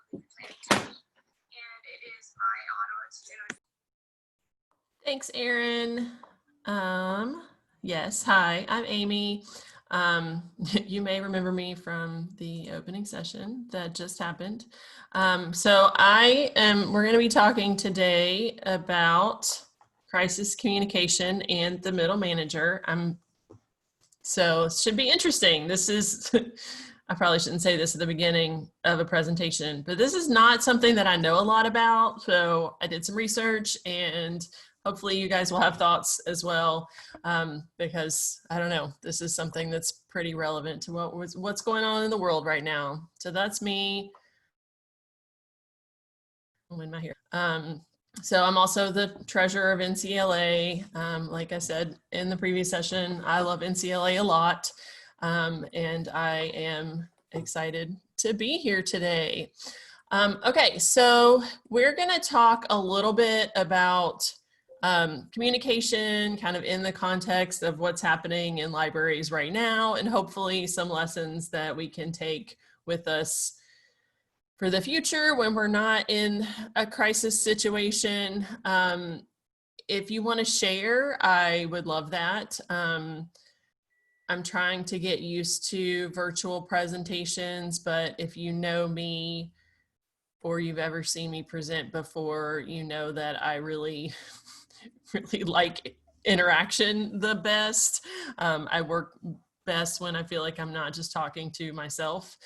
planning team, and it is my honor to. Thanks, Erin. Yes, hi, I'm Amy. You may remember me from the opening session that just happened. We're going to be talking today about crisis communication and the middle manager. So it should be interesting. This is, I probably shouldn't say this at the beginning of a presentation, but this is not something that I know a lot about. So I did some research, and hopefully you guys will have thoughts as well, because I don't know, this is something that's pretty relevant to what's going on in the world right now. So that's me. I'll win my hair. So I'm also the treasurer of NCLA. Like I said in the previous session, I love NCLA a lot, and I am excited to be here today. Okay, so we're going to talk a little bit about communication, kind of in the context of what's happening in libraries right now, and hopefully some lessons that we can take with us for the future when we're not in a crisis situation. If you want to share, I would love that. I'm trying to get used to virtual presentations, but if you know me or you've ever seen me present before, you know that I really, really like interaction the best. I work best when I feel like I'm not just talking to myself.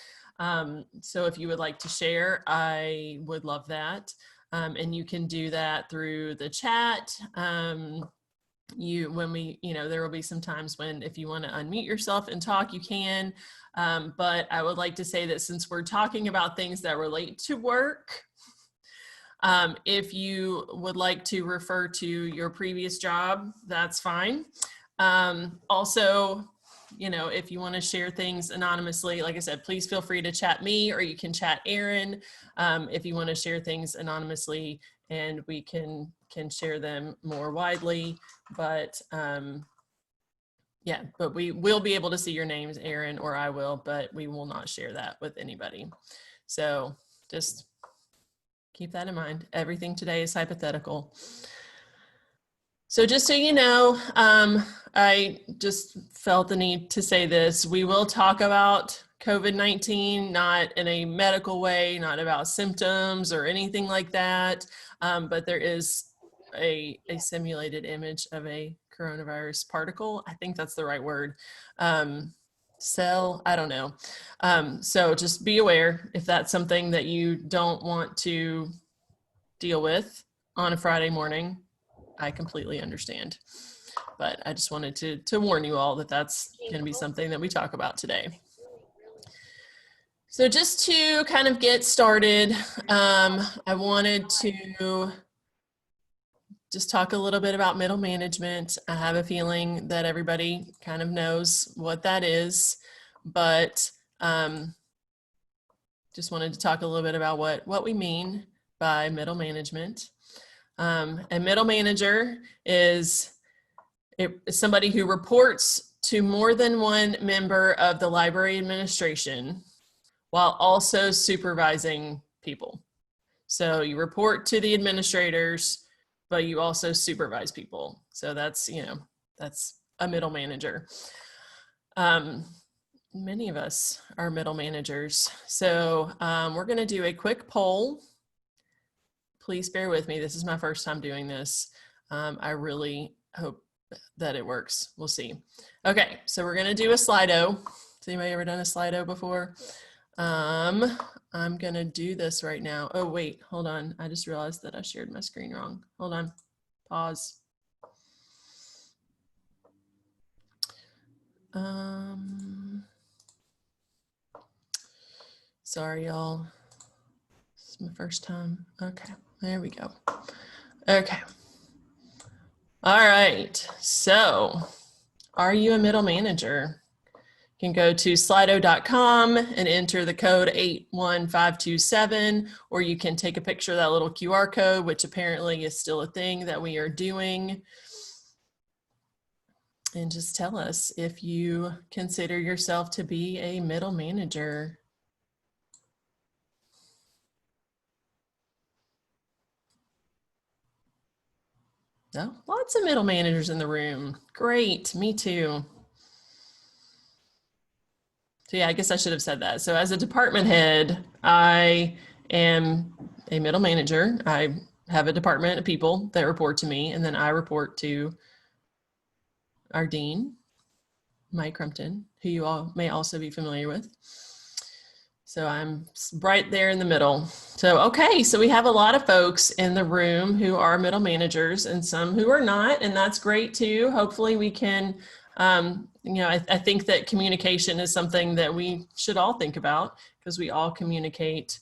So if you would like to share, I would love that. And you can do that through the chat. There will be some times when if you want to unmute yourself and talk, you can. But I would like to say that since we're talking about things that relate to work, if you would like to refer to your previous job, that's fine. Also, if you want to share things anonymously, like I said, please feel free to chat me, or you can chat Erin if you want to share things anonymously, and we can share them more widely. But but we will be able to see your names, Erin, or I will, but we will not share that with anybody. So just keep that in mind. Everything today is hypothetical. So just so you know, I just felt the need to say this. We will talk about COVID-19, not in a medical way, not about symptoms or anything like that, but there is a simulated image of a coronavirus particle. I think that's the right word. Cell, I don't know. So just be aware if that's something that you don't want to deal with on a Friday morning. I completely understand, but I just wanted to warn you all that that's going to be something that we talk about today. So just to kind of get started, I wanted to just talk a little bit about middle management. I have a feeling that everybody kind of knows what that is, but just wanted to talk a little bit about what we mean by middle management. A middle manager is somebody who reports to more than one member of the library administration while also supervising people. So you report to the administrators, but you also supervise people. So that's a middle manager. Many of us are middle managers. So we're going to do a quick poll. Please bear with me. This is my first time doing this. I really hope that it works. We'll see. Okay, so we're gonna do a Slido. Has anybody ever done a Slido before? I'm gonna do this right now. Oh wait, hold on. I just realized that I shared my screen wrong. Hold on, pause. Sorry, y'all. This is my first time. Okay, there we go. Okay. All right, so are you a middle manager? You can go to slido.com and enter the code 81527, or you can take a picture of that little QR code, which apparently is still a thing that we are doing. And just tell us if you consider yourself to be a middle manager. No, lots of middle managers in the room. Great, me too. So yeah, I guess I should have said that. So as a department head, I am a middle manager. I have a department of people that report to me, and then I report to our dean, Mike Crumpton, who you all may also be familiar with. So I'm right there in the middle. So, okay, so we have a lot of folks in the room who are middle managers and some who are not, and that's great too. Hopefully we can, I think that communication is something that we should all think about because we all communicate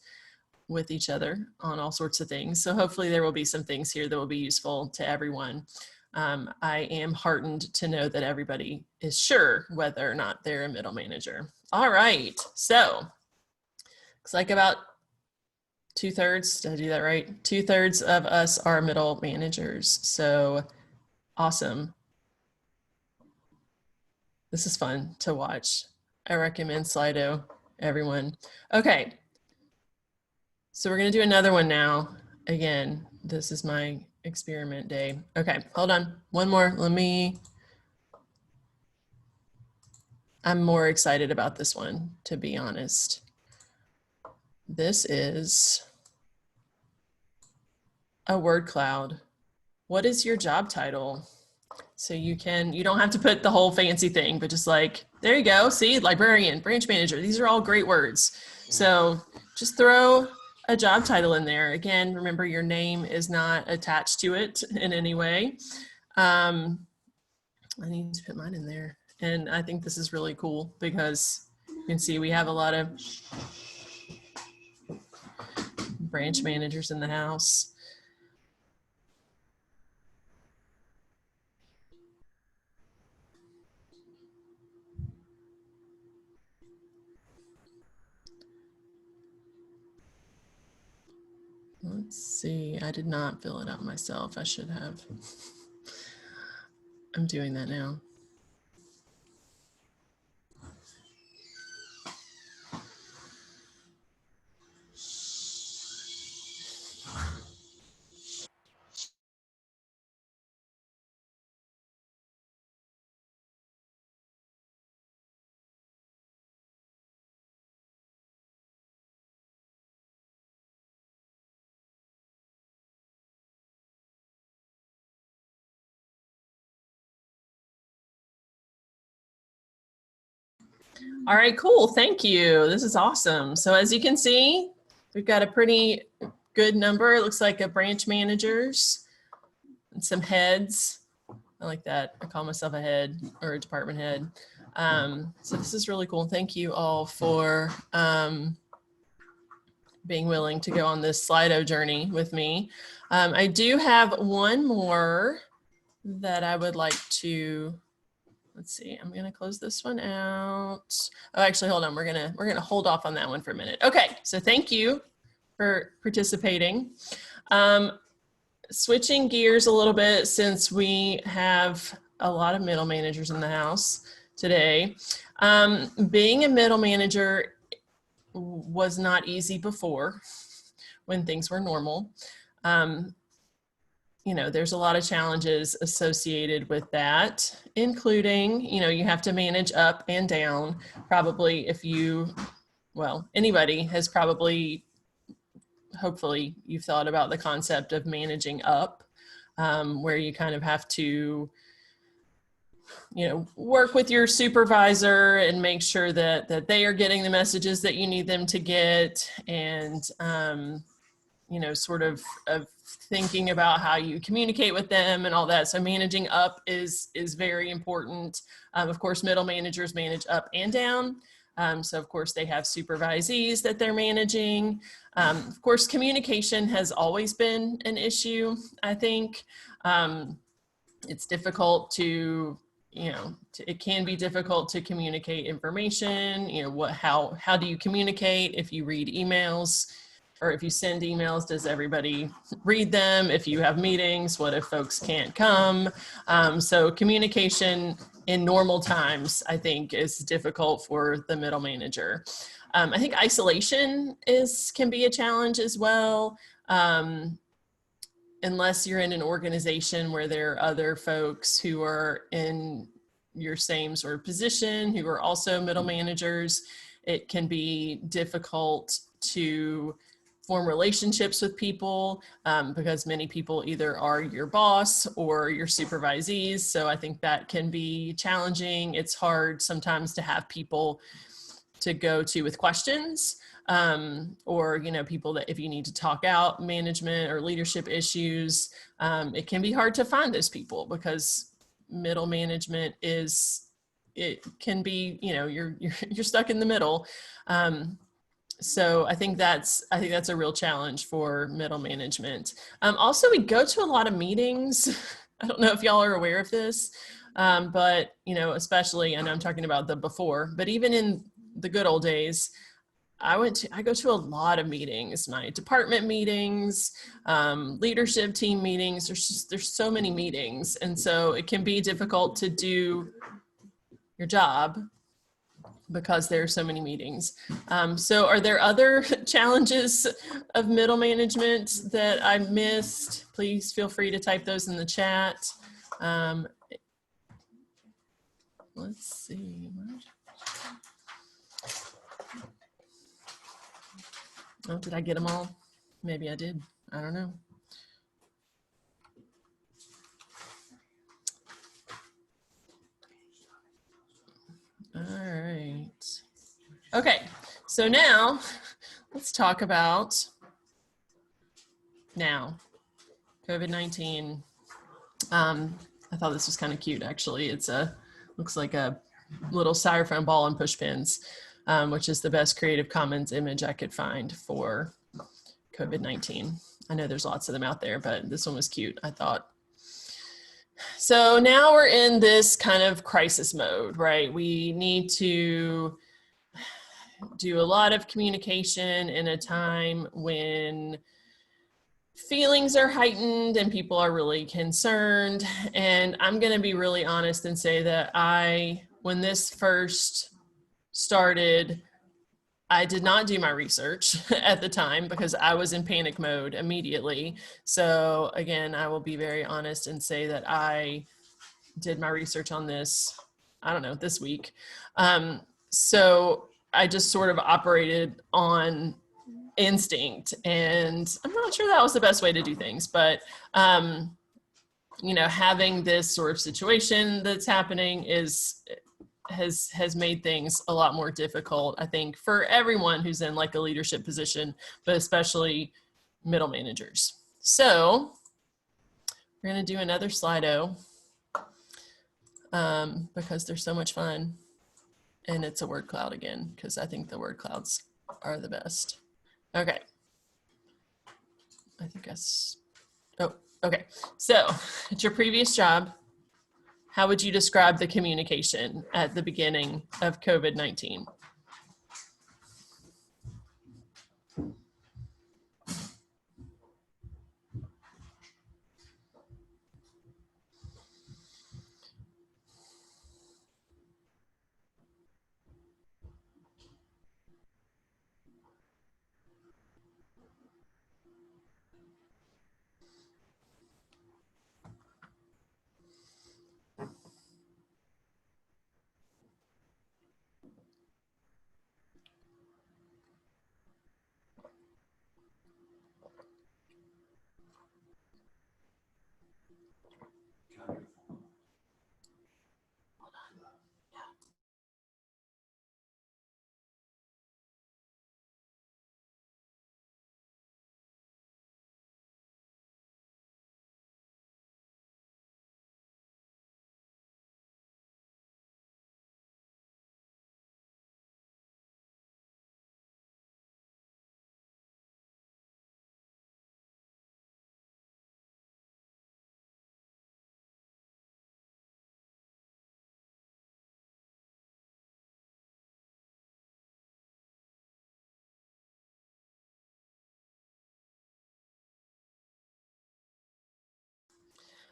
with each other on all sorts of things. So hopefully there will be some things here that will be useful to everyone. I am heartened to know that everybody is sure whether or not they're a middle manager. All right, so looks like about 2/3, did I do that right? 2/3 of us are middle managers. So awesome. This is fun to watch. I recommend Slido, everyone. Okay. So we're going to do another one now. Again, this is my experiment day. Okay, hold on. One more. I'm more excited about this one, to be honest. This is a word cloud. What is your job title? So you don't have to put the whole fancy thing, but just like, there you go. See, librarian, branch manager, these are all great words. So just throw a job title in there. Again, remember your name is not attached to it in any way. I need to put mine in there. And I think this is really cool because you can see we have a lot of branch managers in the house. Let's see, I did not fill it out myself. I should have. I'm doing that now. All right, cool. Thank you. This is awesome. So as you can see, we've got a pretty good number. It looks like a branch managers and some heads. I like that. I call myself a head or a department head. So this is really cool. Thank you all for being willing to go on this Slido journey with me. I do have one more that I would like to, let's see, I'm gonna close this one out. Oh, actually, hold on, we're gonna hold off on that one for a minute. Okay, so thank you for participating. Switching gears a little bit since we have a lot of middle managers in the house today. Being a middle manager was not easy before when things were normal. There's a lot of challenges associated with that, including, you have to manage up and down. Probably anybody has probably, hopefully you've thought about the concept of managing up, where you kind of have to, work with your supervisor and make sure that they are getting the messages that you need them to get, and, sort of thinking about how you communicate with them and all that. So managing up is very important. Of course, middle managers manage up and down. So of course they have supervisees that they're managing. Of course, communication has always been an issue, I think. It's difficult to, it can be difficult to communicate information. How do you communicate if you read emails? Or if you send emails, does everybody read them? If you have meetings, what if folks can't come? So communication in normal times, I think, is difficult for the middle manager. I think isolation can be a challenge as well. unless you're in an organization where there are other folks who are in your same sort of position, who are also middle managers, it can be difficult to form relationships with people because many people either are your boss or your supervisees. So I think that can be challenging. It's hard sometimes to have people to go to with questions or, you know, people that if you need to talk out management or leadership issues, it can be hard to find those people because middle management is, it can be, you know, you're stuck in the middle. So I think that's a real challenge for middle management. Also, we go to a lot of meetings. I don't know if y'all are aware of this, but you know, especially, I know I'm talking about the before, but even in the good old days, I go to a lot of meetings, my department meetings, leadership team meetings. There's so many meetings, and so it can be difficult to do your job because there are so many meetings. So are there other challenges of middle management that I missed? Please feel free to type those in the chat. Let's see. Oh, did I get them all? Maybe I did. I don't know. All right. Okay, so now let's talk about now COVID-19. I thought this was kind of cute, actually. It's looks like a little styrofoam ball and push pins, which is the best Creative Commons image I could find for COVID-19. I know there's lots of them out there, but this one was cute, I thought. So now we're in this kind of crisis mode, right? We need to do a lot of communication in a time when feelings are heightened and people are really concerned. And I'm going to be really honest and say that when this first started, I did not do my research at the time because I was in panic mode immediately. So again, I will be very honest and say that I did my research on this, I don't know, this week. So I just sort of operated on instinct, and I'm not sure that was the best way to do things, but you know, having this sort of situation that's happening has made things a lot more difficult, I think, for everyone who's in like a leadership position, but especially middle managers. So we're going to do another Slido because they're so much fun, and it's a word cloud again because I think the word clouds are the best. Okay. I think that's, oh, okay. So at your previous job, how would you describe the communication at the beginning of COVID-19?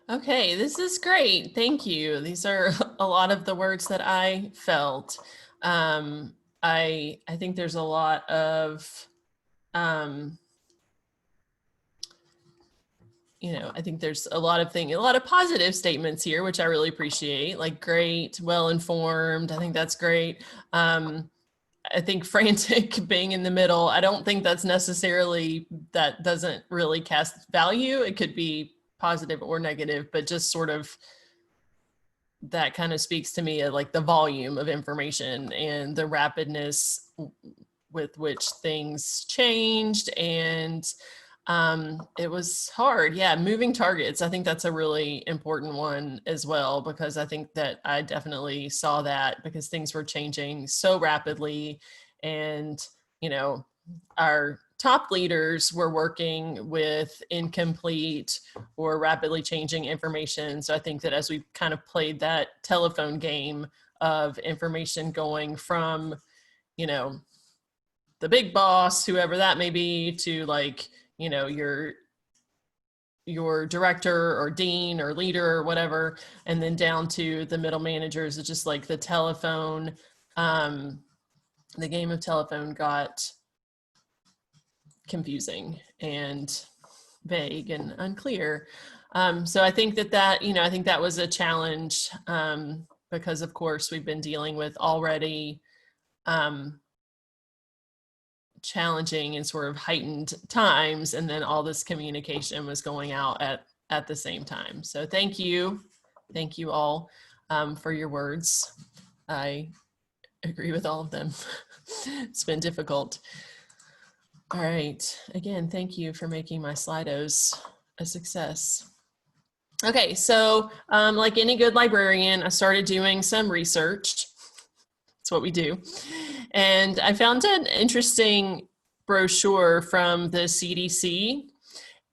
Okay, this is great. Thank you. These are a lot of the words that I felt. I think there's a lot of I think there's a lot of positive statements here, which I really appreciate, like great, well-informed. I think that's great. I think frantic being in the middle, I don't think that doesn't really cast value. It could be positive or negative, but just sort of that kind of speaks to me of like the volume of information and the rapidness with which things changed. And it was hard. Yeah. Moving targets. I think that's a really important one as well, because I think that I definitely saw that because things were changing so rapidly. And, our top leaders were working with incomplete or rapidly changing information. So I think that as we kind of played that telephone game of information going from, the big boss, whoever that may be, to like, your director or dean or leader or whatever, and then down to the middle managers. It's just like the telephone, the game of telephone got confusing and vague and unclear. So I think I think that was a challenge, because of course we've been dealing with already challenging and sort of heightened times, and then all this communication was going out at the same time. So thank you all for your words. I agree with all of them. It's been difficult. All right, again, thank you for making my Slidos a success. Okay, so like any good librarian, I started doing some research. That's what we do. And I found an interesting brochure from the CDC,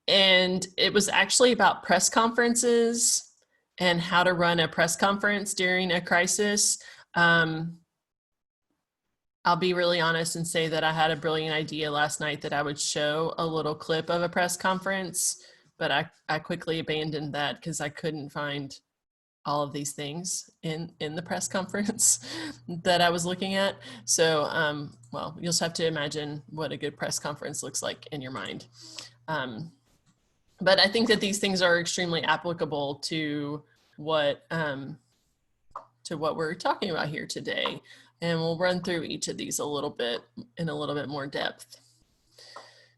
and it was actually about press conferences and how to run a press conference during a crisis. I'll be really honest and say that I had a brilliant idea last night that I would show a little clip of a press conference, but I quickly abandoned that because I couldn't find all of these things in the press conference that I was looking at. So, well, you'll just have to imagine what a good press conference looks like in your mind. But I think that these things are extremely applicable to what we're talking about here today. And we'll run through each of these in a little bit more depth.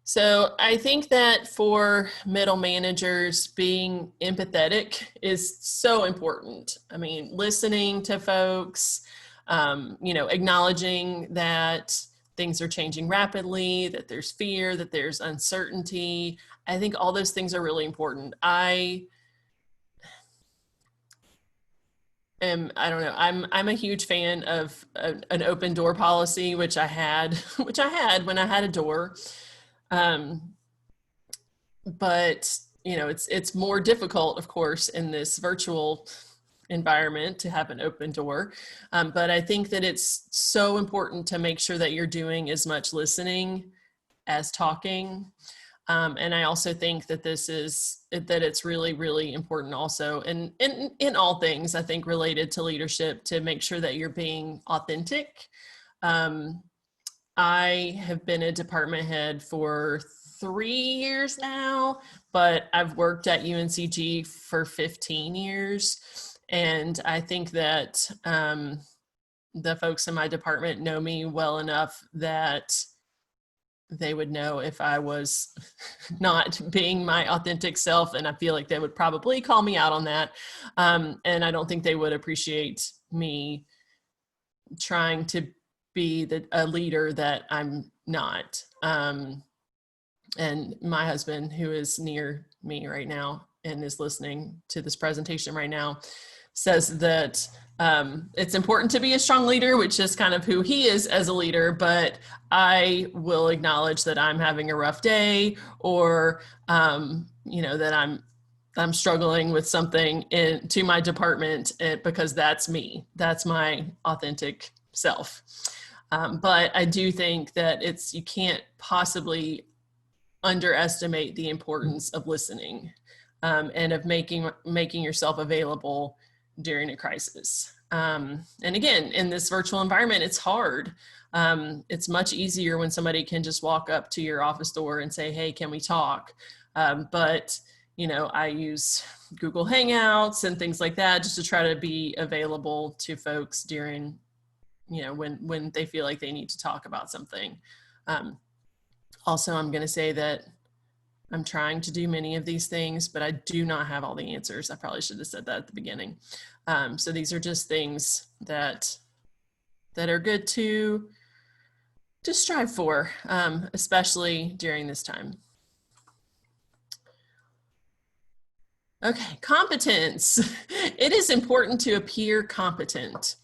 So I think that for middle managers, being empathetic is so important. I mean, listening to folks, acknowledging that things are changing rapidly, that there's fear, that there's uncertainty. I think all those things are really important. I'm a huge fan of an open door policy, which I had when I had a door. But it's more difficult, of course, in this virtual environment to have an open door. But I think that it's so important to make sure that you're doing as much listening as talking. And I also think that it's really, really important also, and in all things, I think related to leadership, to make sure that you're being authentic. I have been a department head for 3 years now, but I've worked at UNCG for 15 years. And I think that the folks in my department know me well enough that they would know if I was not being my authentic self. And I feel like they would probably call me out on that. And I don't think they would appreciate me trying to be a leader that I'm not. And my husband, who is near me right now and is listening to this presentation right now, says that it's important to be a strong leader, which is kind of who he is as a leader, but I will acknowledge that I'm having a rough day, or that I'm struggling with something to my department, because that's me. That's my authentic self. But I do think that you can't possibly underestimate the importance of listening, and of making yourself available during a crisis. And again, in this virtual environment, it's hard. It's much easier when somebody can just walk up to your office door and say, hey, can we talk? But you know, I use Google Hangouts and things like that just to try to be available to folks during, you know, when they feel like they need to talk about something. Also, I'm going to say that I'm trying to do many of these things, but I do not have all the answers. I probably should have said that at the beginning. So these are just things that are good to strive for, especially during this time. Okay, competence. It is important to appear competent.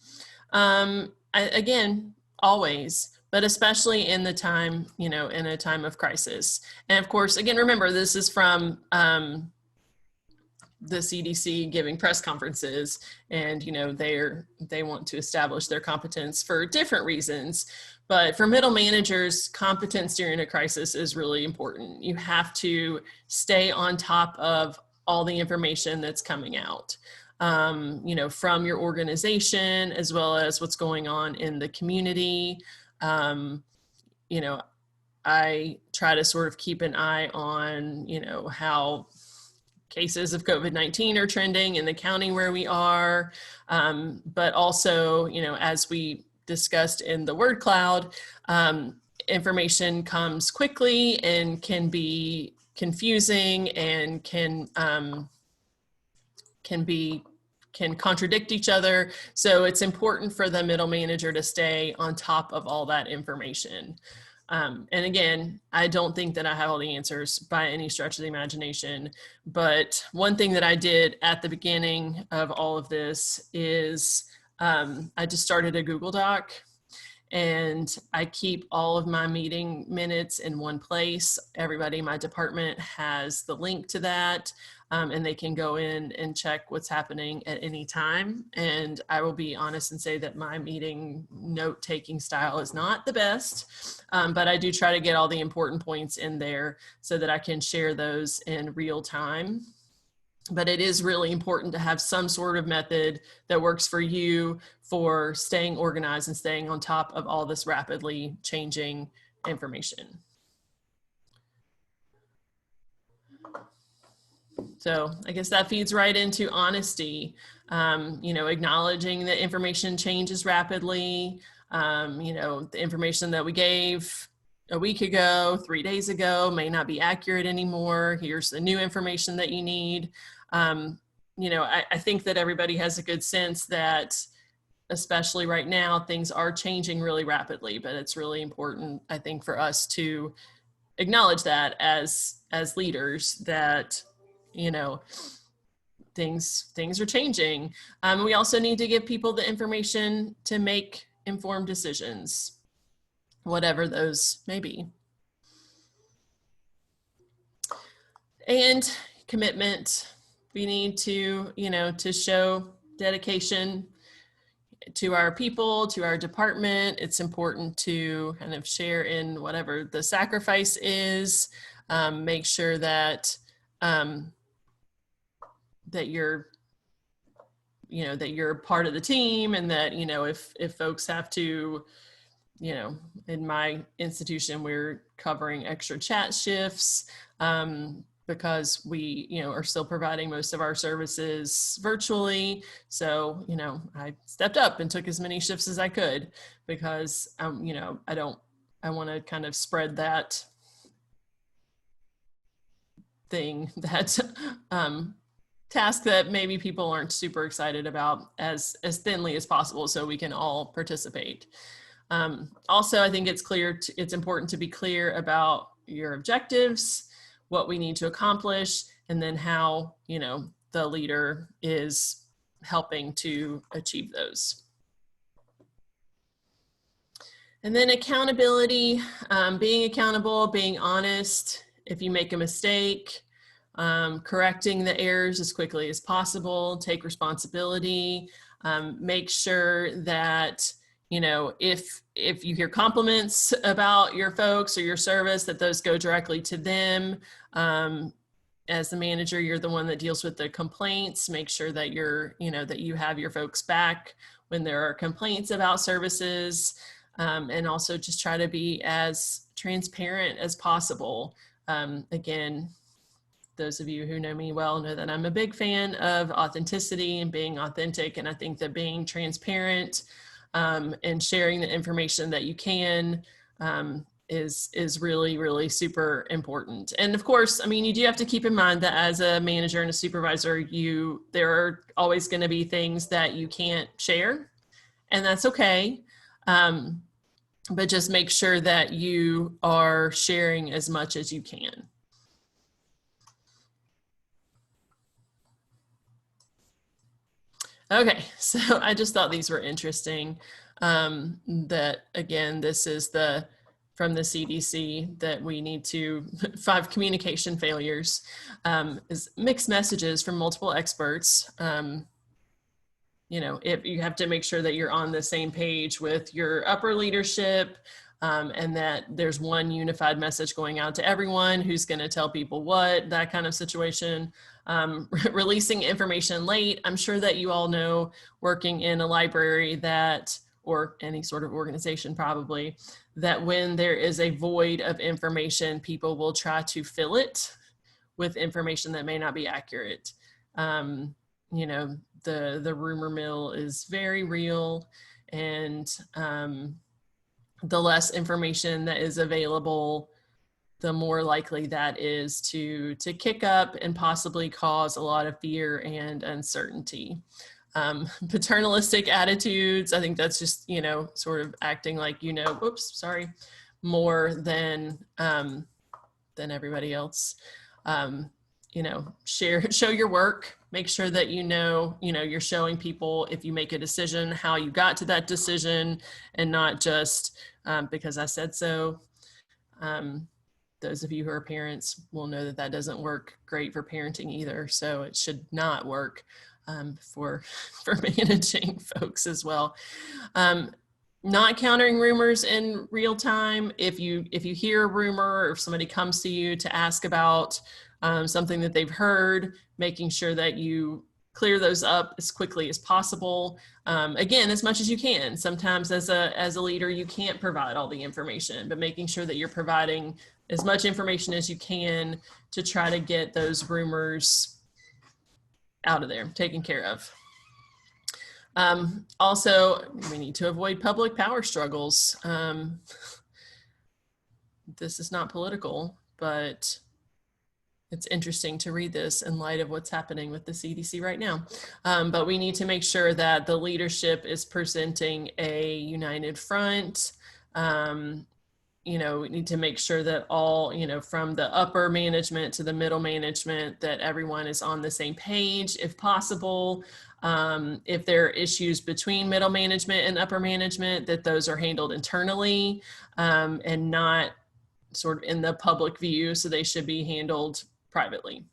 Again, always, but especially in the time, you know, in a time of crisis. And of course, again, remember, this is from the CDC giving press conferences, and, you know, they want to establish their competence for different reasons. But for middle managers, competence during a crisis is really important. You have to stay on top of all the information that's coming out, you know, from your organization, as well as what's going on in the community. You know, I try to sort of keep an eye on, you know, how cases of COVID-19 are trending in the county where we are. But also, you know, as we discussed in the word cloud, information comes quickly and can be confusing and can contradict each other. So it's important for the middle manager to stay on top of all that information. And again, I don't think that I have all the answers by any stretch of the imagination, but one thing that I did at the beginning of all of this is I just started a Google Doc, and I keep all of my meeting minutes in one place. Everybody in my department has the link to that, and they can go in and check what's happening at any time. And I will be honest and say that my meeting note-taking style is not the best, but I do try to get all the important points in there so that I can share those in real time. But it is really important to have some sort of method that works for you for staying organized and staying on top of all this rapidly changing information. So I guess that feeds right into honesty, you know, acknowledging that information changes rapidly. You know, the information that we gave a week ago, 3 days ago, may not be accurate anymore. Here's the new information that you need. You know, I think that everybody has a good sense that, especially right now, things are changing really rapidly, but it's really important, I think, for us to acknowledge that as leaders, that, you know, things are changing. We also need to give people the information to make informed decisions, whatever those may be. And commitment. We need to, you know, to show dedication to our people, to our department. It's important to kind of share in whatever the sacrifice is. Make sure that that you're, you know, that you're part of the team, and that, you know, if folks have to, you know, in my institution, we're covering extra chat shifts, because we, you know, are still providing most of our services virtually. So, you know, I stepped up and took as many shifts as I could, because, you know, I want to kind of spread that thing, that task that maybe people aren't super excited about, as thinly as possible, so we can all participate. Also, I think it's important to be clear about your objectives, what we need to accomplish, and then how, you know, the leader is helping to achieve those. And then accountability, being accountable, being honest. If you make a mistake, correcting the errors as quickly as possible, take responsibility, make sure that, you know, if you hear compliments about your folks or your service, that those go directly to them. As the manager, you're the one that deals with the complaints. Make sure that you're, you know, that you have your folks back when there are complaints about services, and also just try to be as transparent as possible. Again, those of you who know me well know that I'm a big fan of authenticity and being authentic. And I think that being transparent and sharing the information that you can is really, really super important. And of course, I mean, you do have to keep in mind that as a manager and a supervisor, there are always going to be things that you can't share, and that's okay. But just make sure that you are sharing as much as you can. Okay, so I just thought these were interesting. That again, this is from the CDC that we need to 5 communication failures is mixed messages from multiple experts. If you have to make sure that you're on the same page with your upper leadership and that there's one unified message going out to everyone who's going to tell people what, that kind of situation. Releasing information late. I'm sure that you all know, working in a library or any sort of organization probably, that when there is a void of information, people will try to fill it with information that may not be accurate. The rumor mill is very real, and the less information that is available, the more likely that is to kick up and possibly cause a lot of fear and uncertainty. Paternalistic attitudes, I think that's just, sort of acting like, more than everybody else. Show your work, make sure that you're showing people, if you make a decision, how you got to that decision, and not just because I said so. Those of you who are parents will know that that doesn't work great for parenting either. So it should not work for managing folks as well. Not countering rumors in real time. If you hear a rumor, or if somebody comes to you to ask about something that they've heard, making sure that you clear those up as quickly as possible. Again, as much as you can. Sometimes as a leader, you can't provide all the information, but making sure that you're providing as much information as you can to try to get those rumors out of there, taken care of. Also, we need to avoid public power struggles. This is not political, but it's interesting to read this in light of what's happening with the CDC right now. But we need to make sure that the leadership is presenting a united front. We need to make sure that all, from the upper management to the middle management, that everyone is on the same page if possible. If there are issues between middle management and upper management, that those are handled internally and not sort of in the public view. So they should be handled privately.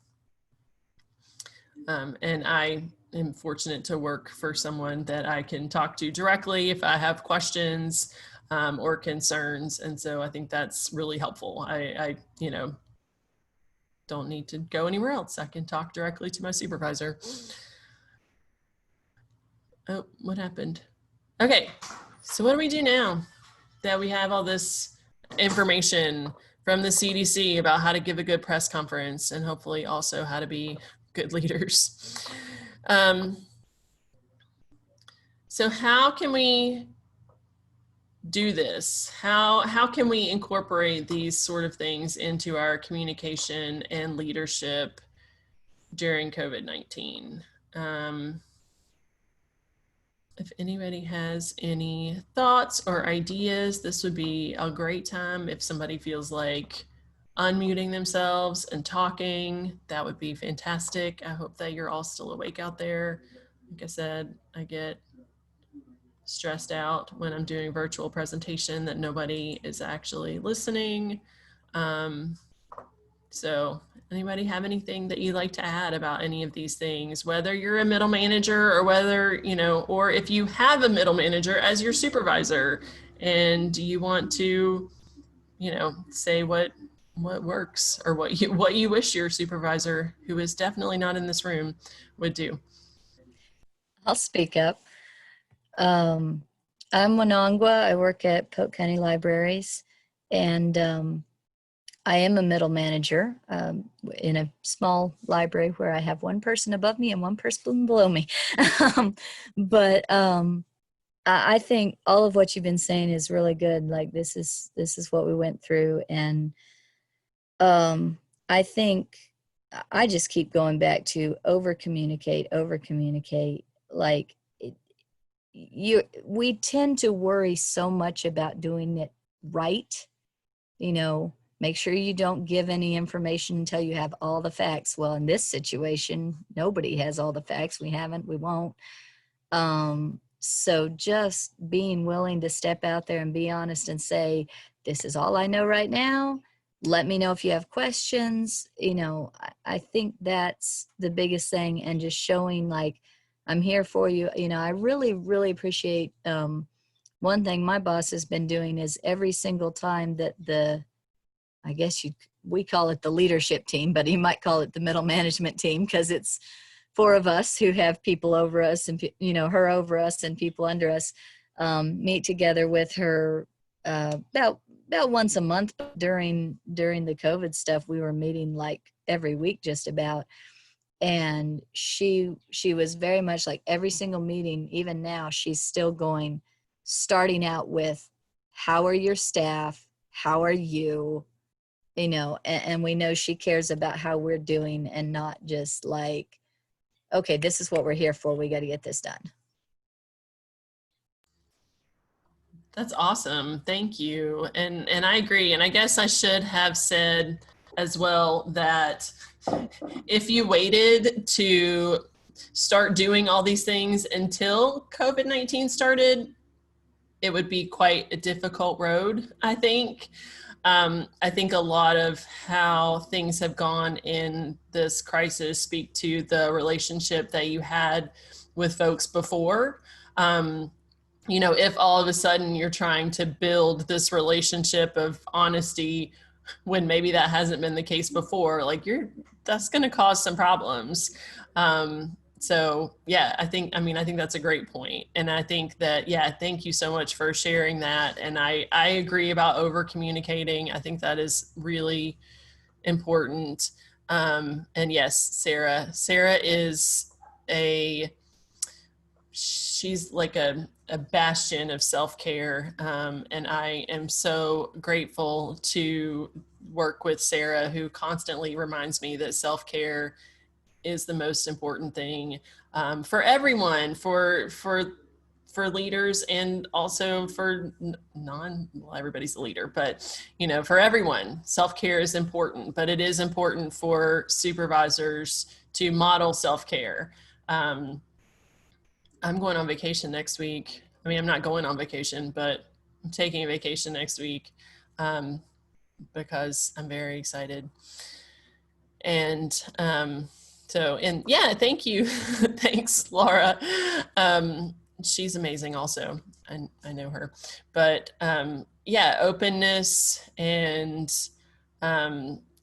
And I am fortunate to work for someone that I can talk to directly if I have questions or concerns. And so I think that's really helpful. I don't need to go anywhere else. I can talk directly to my supervisor. Oh, what happened? Okay, so what do we do now that we have all this information from the CDC about how to give a good press conference and hopefully also how to be good leaders? So how can we do this? How can we incorporate these sort of things into our communication and leadership during COVID-19? If anybody has any thoughts or ideas, this would be a great time. If somebody feels like unmuting themselves and talking, that would be fantastic. I hope that you're all still awake out there. Like I said, I get stressed out when I'm doing a virtual presentation that nobody is actually listening. So anybody have anything that you'd like to add about any of these things, whether you're a middle manager or whether, or if you have a middle manager as your supervisor and you want to, say what works or what you wish your supervisor, who is definitely not in this room, would do. I'll speak up. I'm Wanangwa. I work at Polk County Libraries, and I am a middle manager in a small library where I have one person above me and one person below me. um, but I think all of what you've been saying is really good. Like this is what we went through, and I think I just keep going back to over communicate. Like we tend to worry so much about doing it right. Make sure you don't give any information until you have all the facts. Well, in this situation, nobody has all the facts. We haven't, we won't. So just being willing to step out there and be honest and say, this is all I know right now. Let me know if you have questions. I think that's the biggest thing, and just showing like, I'm here for you. I really, really appreciate, one thing my boss has been doing is every single time that I guess we call it the leadership team, but he might call it the middle management team, because it's 4 of us who have people over us and, her over us and people under us, meet together with her about once a month. During the COVID stuff, we were meeting like every week just about. And she was very much like every single meeting, even now, she's still starting out with, how are your staff? How are you? And we know she cares about how we're doing, and not just like, okay, this is what we're here for. We got to get this done. That's awesome. Thank you. And I agree. And I guess I should have said as well that if you waited to start doing all these things until COVID-19 started, it would be quite a difficult road, I think. I think a lot of how things have gone in this crisis speak to the relationship that you had with folks before. If all of a sudden you're trying to build this relationship of honesty when maybe that hasn't been the case before, like that's going to cause some problems. So yeah, I think that's a great point. And I think that, yeah, thank you so much for sharing that. And I agree about over communicating. I think that is really important. And yes, Sarah is she's like a bastion of self-care. And I am so grateful to work with Sarah, who constantly reminds me that self-care is the most important thing for everyone, for leaders, and also for everybody's a leader, but for everyone, self-care is important. But it is important for supervisors to model self-care. I'm going on vacation next week. I'm not going on vacation, but I'm taking a vacation next week because I'm very excited. And thank you. Thanks, Laura. She's amazing also. I know her, but openness and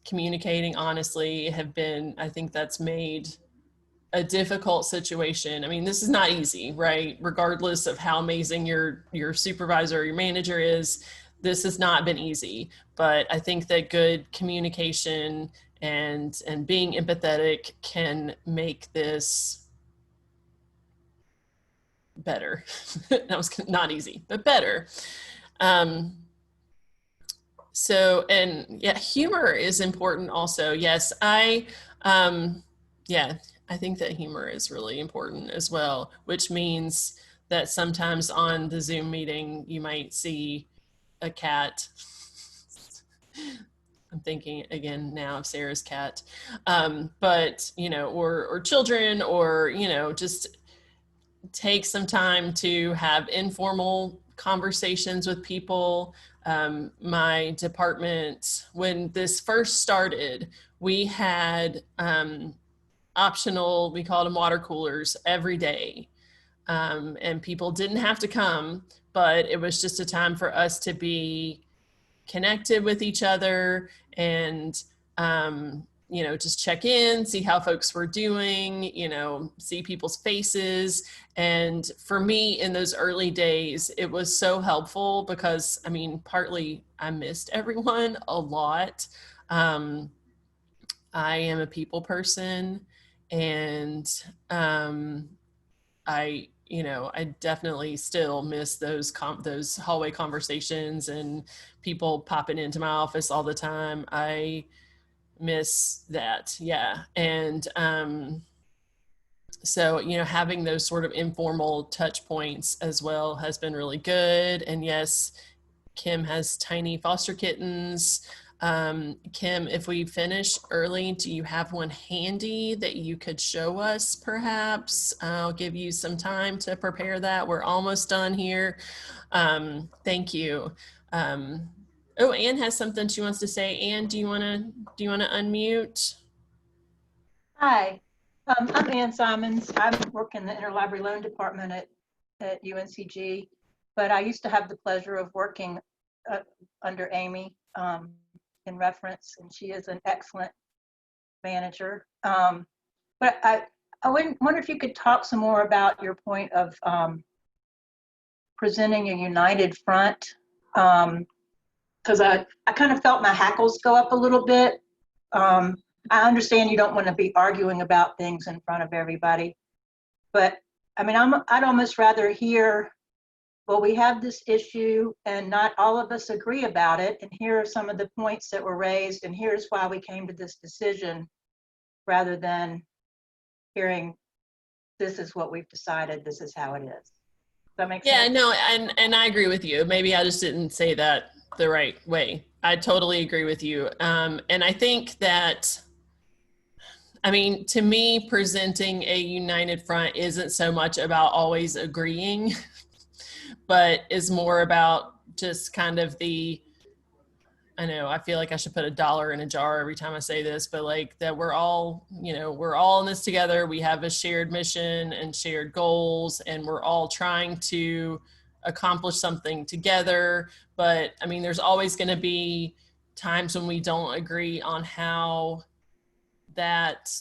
communicating honestly have been, I think that's made a difficult situation. This is not easy, right? Regardless of how amazing your supervisor or your manager is, this has not been easy. But I think that good communication and being empathetic can make this better. That was not easy, but better. Humor is important also. Yes, I think that humor is really important as well, which means that sometimes on the Zoom meeting, you might see a cat. I'm thinking again now of Sarah's cat, but or children, or just take some time to have informal conversations with people. My department, when this first started, we had optional, we called them water coolers, every day, and people didn't have to come, but it was just a time for us to be connected with each other and you know, just check in, see how folks were doing, you know, see people's faces. And for me in those early days, it was so helpful because, I mean, partly I missed everyone a lot. I am a people person, and you know, I definitely still miss those hallway conversations and people popping into my office all the time. I miss that. Yeah. And so, you know, having those sort of informal touch points as well has been really good. And yes, Kim has tiny foster kittens. Kim, if we finish early, do you have one handy that you could show us perhaps? I'll give you some time to prepare that. We're almost done here. Thank you. Oh, Anne has something she wants to say. Anne, do you want to unmute? Hi, I'm Ann Simons. I work in the Interlibrary Loan Department at UNCG, but I used to have the pleasure of working under Amy in reference, and she is an excellent manager. But I wonder if you could talk some more about your point of presenting a united front, because I kind of felt my hackles go up a little bit. I understand you don't want to be arguing about things in front of everybody, but I mean, I'd almost rather hear, well, we have this issue and not all of us agree about it, and here are some of the points that were raised, and here's why we came to this decision, rather than hearing, this is what we've decided, this is how it is. Does that make sense? Yeah, no, and I agree with you. Maybe I just didn't say that the right way. I totally agree with you. And I think that, I mean, to me, presenting a united front isn't so much about always agreeing, but is more about just kind of I know, I feel like I should put $1 in a jar every time I say this, but like that we're all, you know, we're all in this together. We have a shared mission and shared goals, and we're all trying to accomplish something together. But I mean, there's always going to be times when we don't agree on how that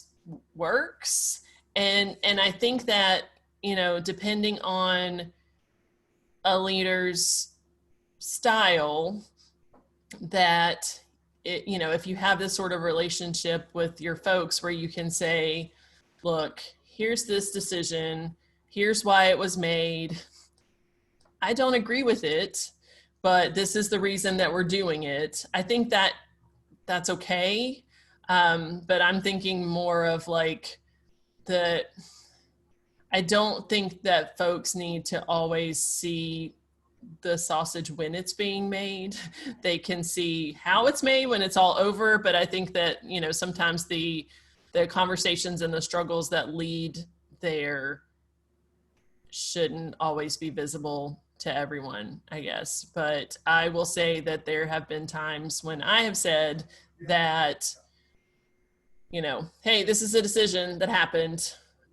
works. And I think that, you know, depending on a leader's style, that it, you know, if you have this sort of relationship with your folks where you can say, look, here's this decision, here's why it was made. I don't agree with it, but this is the reason that we're doing it. I think that that's okay. But I'm thinking more of like I don't think that folks need to always see the sausage when it's being made. They can see how it's made when it's all over. But I think that, you know, sometimes the conversations and the struggles that lead there shouldn't always be visible to everyone, I guess. But I will say that there have been times when I have said that, you know, hey, this is a decision that happened.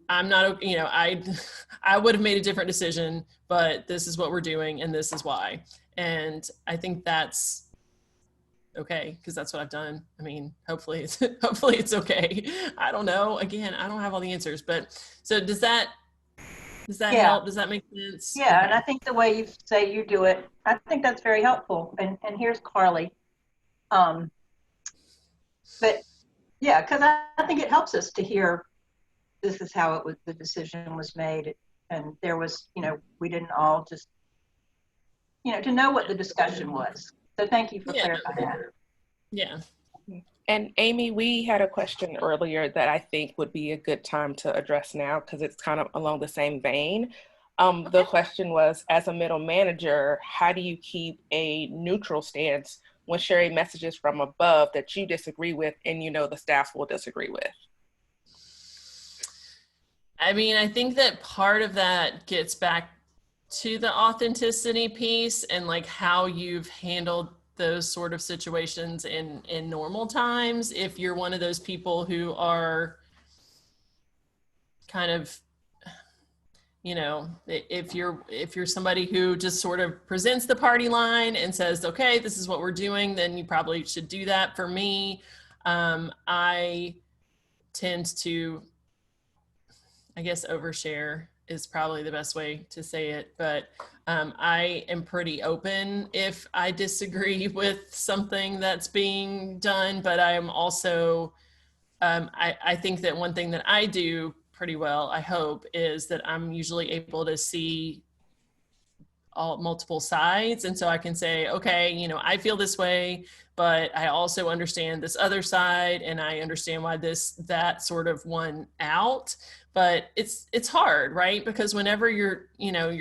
I'm not, you know, I would have made a different decision, but this is what we're doing and this is why. And I think that's okay, because that's what I've done. I mean, hopefully it's okay. I don't know. Again, I don't have all the answers, but so does that Yeah. help? Does that make sense? Yeah, okay. And I think the way you say you do it, I think that's very helpful. And here's Carly. But yeah, because I think it helps us to hear this is how it was, the decision was made. And there was, you know, we didn't all just, you know, to know what the discussion was. So thank you for clarifying that. Yeah. And Amy, we had a question earlier that I think would be a good time to address now because it's kind of along the same vein. The question was, as a middle manager, how do you keep a neutral stance when sharing messages from above that you disagree with and you know the staff will disagree with? I mean, I think that part of that gets back to the authenticity piece and like how you've handled those sort of situations in normal times. If you're one of those people who are kind of, you know, if you're somebody who just sort of presents the party line and says, okay, this is what we're doing, then you probably should do that. For me, I tend to, I guess, overshare is probably the best way to say it, but I am pretty open if I disagree with something that's being done, but I am also, I think that one thing that I do pretty well, I hope, is that I'm usually able to see all multiple sides. And so I can say, okay, you know, I feel this way, but I also understand this other side, and I understand why that sort of won out. But it's hard, right? Because whenever you're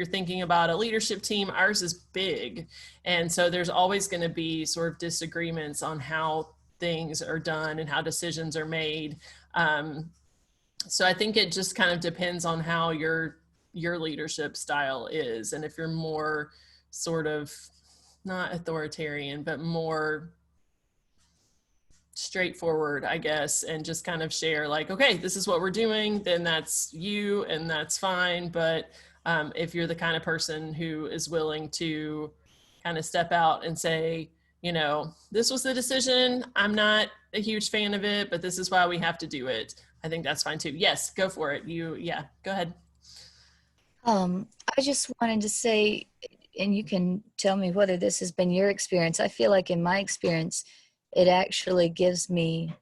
thinking about a leadership team, ours is big. And so there's always going to be sort of disagreements on how things are done and how decisions are made. So I think it just kind of depends on how your leadership style is. And if you're more sort of not authoritarian, but more straightforward, I guess, and just kind of share like, okay, this is what we're doing, then that's you and that's fine. But if you're the kind of person who is willing to kind of step out and say, you know, this was the decision, I'm not a huge fan of it, but this is why we have to do it, I think that's fine too. Yes, go for it. Yeah, go ahead. I just wanted to say, and you can tell me whether this has been your experience. I feel like in my experience, it actually gives me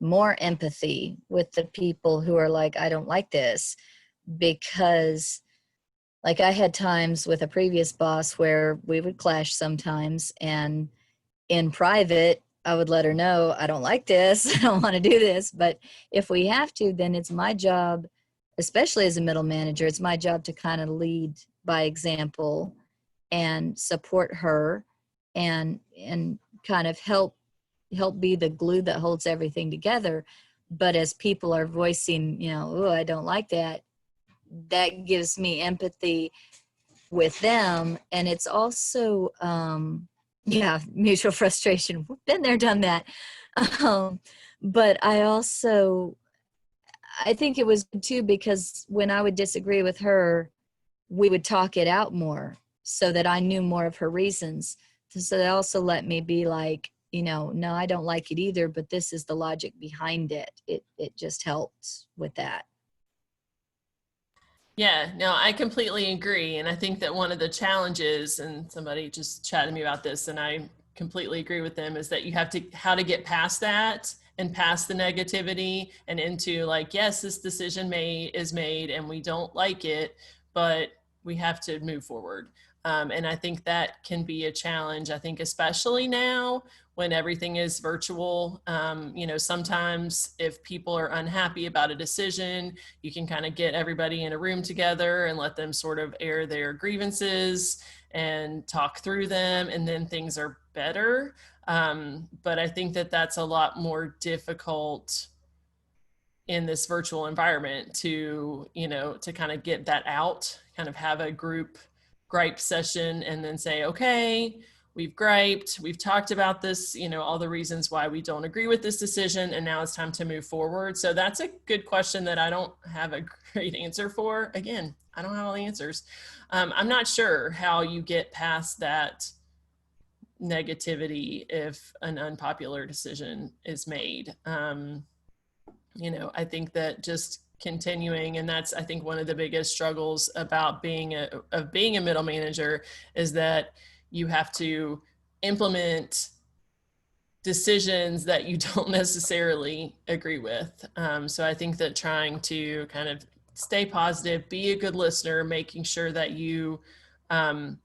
more empathy with the people who are like, I don't like this, because like I had times with a previous boss where we would clash sometimes, and in private, I would let her know, I don't like this, I don't want to do this. But if we have to, then it's my job, especially as a middle manager, it's my job to kind of lead by example and support her and kind of help be the glue that holds everything together. But as people are voicing, you know, oh, I don't like that, that gives me empathy with them. And it's also, mutual frustration. We've been there, done that. But I think it was good too, because when I would disagree with her, we would talk it out more so that I knew more of her reasons. So that also let me be like, you know, no, I don't like it either, but this is the logic behind it. It just helped with that. Yeah, no, I completely agree. And I think that one of the challenges, and somebody just chatted to me about this, and I completely agree with them, is that you have to, how to get past that and past the negativity and into like, yes, this decision is made and we don't like it, but we have to move forward. And I think that can be a challenge. I think especially now when everything is virtual, you know, sometimes if people are unhappy about a decision, you can kind of get everybody in a room together and let them sort of air their grievances and talk through them, and then things are better. But I think that that's a lot more difficult in this virtual environment to, you know, to kind of get that out, kind of have a group gripe session and then say, okay, we've griped, we've talked about this, you know, all the reasons why we don't agree with this decision, and now it's time to move forward. So that's a good question that I don't have a great answer for. Again, I don't have all the answers. I'm not sure how you get past that negativity if an unpopular decision is made. You know, I think that just continuing, and that's, I think, one of the biggest struggles about being a middle manager, is that you have to implement decisions that you don't necessarily agree with. So I think that trying to kind of stay positive, be a good listener, making sure that you know,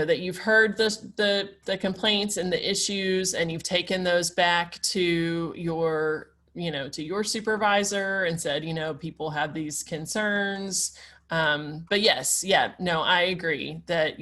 that you've heard the complaints and the issues, and you've taken those back to your, you know, to your supervisor and said, you know, people have these concerns. But yes, yeah, no, I agree that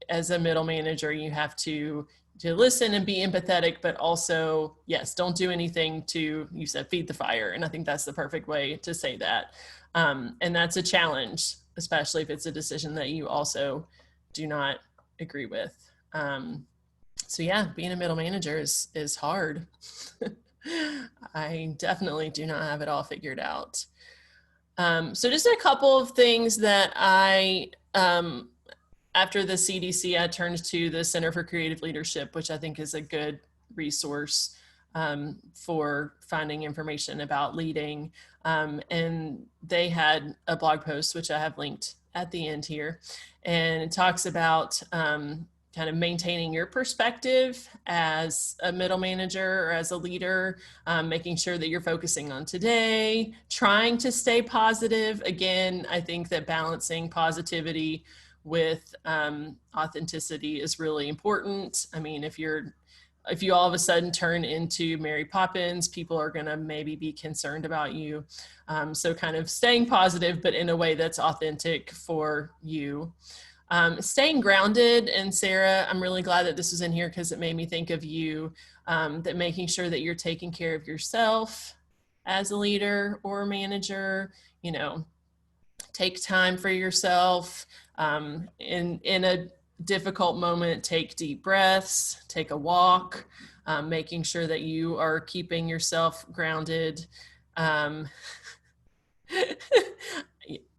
as a middle manager, you have to listen and be empathetic, but also, yes, don't do anything to, you said, feed the fire. And I think that's the perfect way to say that. And that's a challenge, especially if it's a decision that you also do not agree with. So yeah, being a middle manager is hard. I definitely do not have it all figured out. So just a couple of things that after the CDC, I turned to the Center for Creative Leadership, which I think is a good resource for finding information about leading. And they had a blog post, which I have linked at the end here, and it talks about kind of maintaining your perspective as a middle manager or as a leader, making sure that you're focusing on today, trying to stay positive. Again, I think that balancing positivity with authenticity is really important. I mean, if you all of a sudden turn into Mary Poppins, people are going to maybe be concerned about you. So kind of staying positive, but in a way that's authentic for you. Staying grounded, and Sarah, I'm really glad that this was in here because it made me think of you, that making sure that you're taking care of yourself as a leader or a manager, you know, take time for yourself. In a difficult moment, take deep breaths, take a walk, making sure that you are keeping yourself grounded.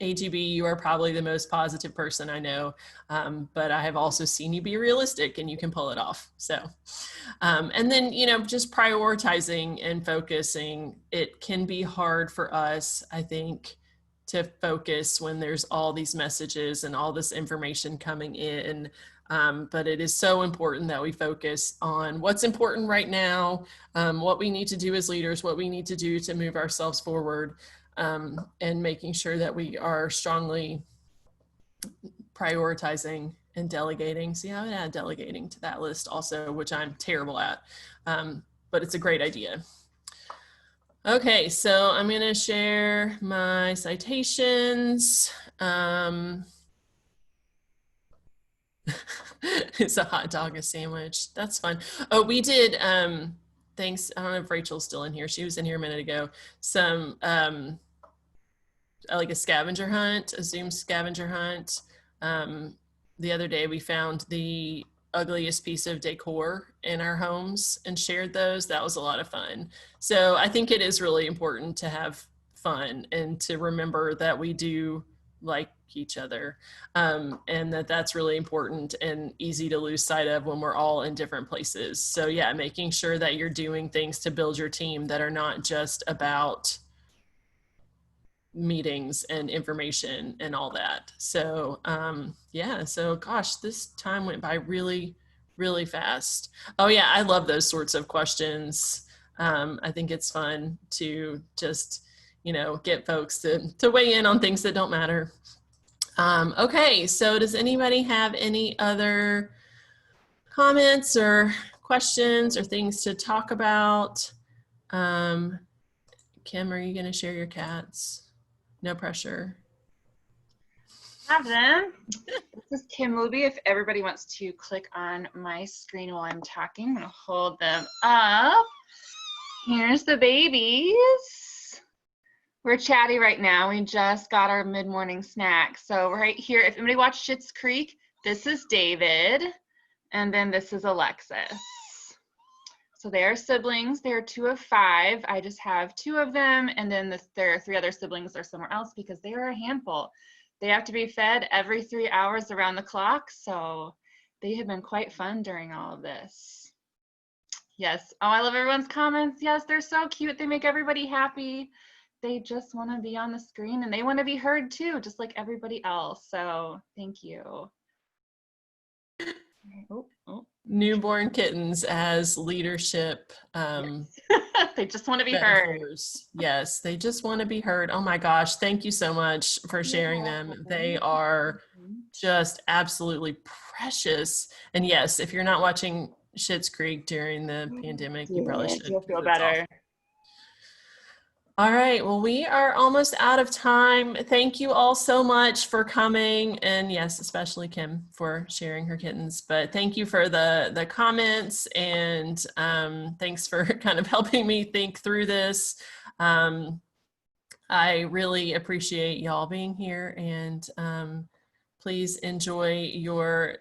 AGB, you are probably the most positive person I know, but I have also seen you be realistic and you can pull it off. So, and then, you know, just prioritizing and focusing. It can be hard for us, I think, to focus when there's all these messages and all this information coming in. But it is so important that we focus on what's important right now, what we need to do as leaders, what we need to do to move ourselves forward, and making sure that we are strongly prioritizing and delegating. See, I would add delegating to that list also, which I'm terrible at, but it's a great idea. Okay, so I'm going to share my citations. Is a hot dog a sandwich? That's fun. Oh, we did, thanks. I don't know if Rachel's still in here. She was in here a minute ago. Some, like a scavenger hunt, a Zoom scavenger hunt. The other day we found the ugliest piece of decor in our homes and shared those. That was a lot of fun. So I think it is really important to have fun and to remember that we do like each other, and that's really important and easy to lose sight of when we're all in different places. So yeah, making sure that you're doing things to build your team that are not just about meetings and information and all that. So yeah, so gosh, this time went by really, really fast. Oh yeah, I love those sorts of questions. I think it's fun to just, you know, get folks to weigh in on things that don't matter. Okay, so does anybody have any other comments or questions or things to talk about? Kim, are you going to share your cats? No pressure. Have them. This is Kim Luby. If everybody wants to click on my screen while I'm talking, I'm going to hold them up. Here's the babies. We're chatty right now. We just got our mid-morning snack. So right here, if anybody watched Schitt's Creek, this is David, and then this is Alexis. So they are siblings. They are 2 of 5. I just have 2 of them, and then there are 3 other siblings. They're somewhere else because they are a handful. They have to be fed every 3 hours around the clock, so they have been quite fun during all of this. Yes. Oh, I love everyone's comments. Yes, they're so cute. They make everybody happy. They just want to be on the screen and they want to be heard too, just like everybody else. So thank you. Oh. Newborn kittens as leadership. Yes. They just want to be heard. Yes, they just want to be heard. Oh my gosh, thank you so much for sharing them. They are just absolutely precious. And yes, if you're not watching Schitt's Creek during the pandemic, you probably should. You'll feel better. All right, well, we are almost out of time. Thank you all so much for coming. And yes, especially Kim for sharing her kittens. But thank you for the comments, and thanks for kind of helping me think through this. I really appreciate y'all being here, and please enjoy your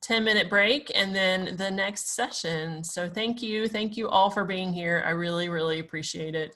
10-minute break and then the next session. So thank you all for being here. I really, really appreciate it.